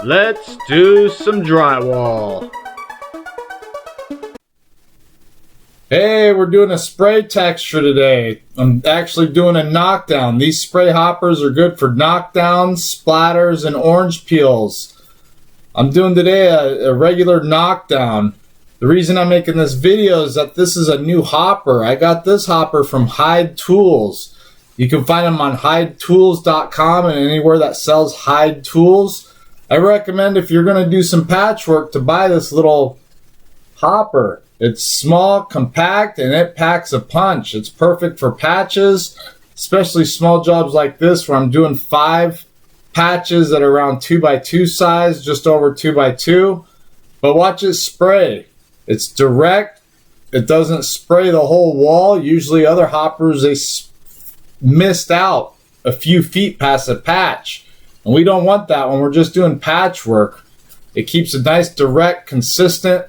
Let's do some drywall. Hey, we're doing a spray texture today. I'm actually doing a knockdown. These spray hoppers are good for knockdowns, splatters, and orange peels. I'm doing today a regular knockdown. The reason I'm making this video is that this is a new hopper. I got this hopper from Hyde Tools. You can find them on hydetools.com and anywhere that sells Hyde Tools. I recommend, if you're going to do some patchwork, to buy this little hopper. It's small, compact, and it packs a punch. It's perfect for patches, especially small jobs like this where I'm doing 5 patches that are around 2x2 size, just over 2x2. But watch it spray. It's direct. It doesn't spray the whole wall. Usually other hoppers, they missed out a few feet past a patch. And we don't want that when we're just doing patchwork. It keeps a nice, direct, consistent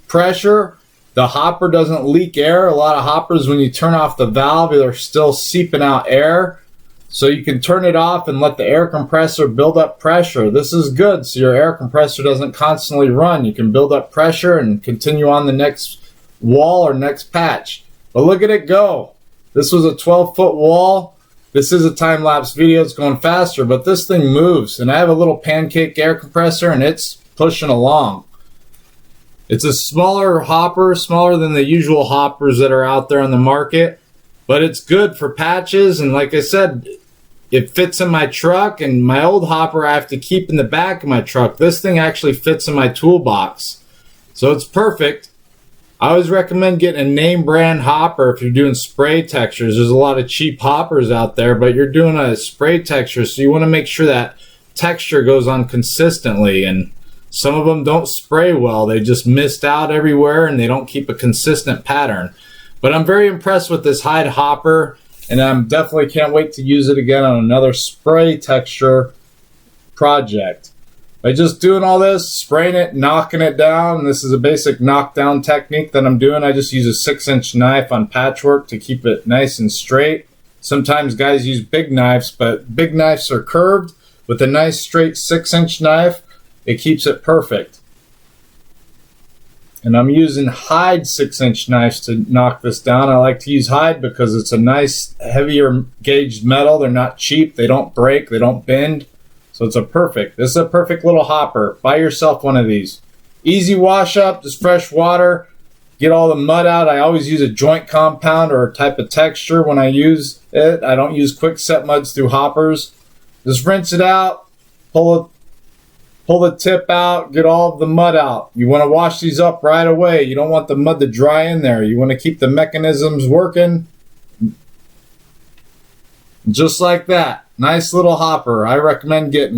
pressure. The hopper doesn't leak air. A lot of hoppers, when you turn off the valve, they're still seeping out air. So you can turn it off and let the air compressor build up pressure. This is good, so your air compressor doesn't constantly run. You can build up pressure and continue on the next wall or next patch. But look at it go. This was a 12-foot wall. This is a time-lapse video. It's going faster, but this thing moves. And I have a little pancake air compressor, and it's pushing along. It's a smaller hopper, smaller than the usual hoppers that are out there on the market. But it's good for patches, and like I said, it fits in my truck. And my old hopper I have to keep in the back of my truck. This thing actually fits in my toolbox. So it's perfect. I always recommend getting a name brand hopper if you're doing spray textures. There's a lot of cheap hoppers out there, but you're doing a spray texture, so you want to make sure that texture goes on consistently. And some of them don't spray well. They just mist out everywhere and they don't keep a consistent pattern. But I'm very impressed with this Hyde hopper, and I'm definitely can't wait to use it again on another spray texture project. By just doing all this, spraying it, knocking it down, this is a basic knockdown technique that I'm doing. I just use a 6-inch knife on patchwork to keep it nice and straight. Sometimes guys use big knives, but big knives are curved. With a nice straight 6-inch knife, it keeps it perfect. And I'm using Hyde 6-inch knives to knock this down. I like to use Hyde because it's a nice, heavier gauged metal. They're not cheap. They don't break. They don't bend. So it's this is a perfect little hopper. Buy yourself one of these. Easy wash up, just fresh water. Get all the mud out. I always use a joint compound or a type of texture when I use it. I don't use quick set muds through hoppers. Just rinse it out. Pull the tip out. Get all of the mud out. You want to wash these up right away. You don't want the mud to dry in there. You want to keep the mechanisms working. Just like that. Nice little hopper. I recommend getting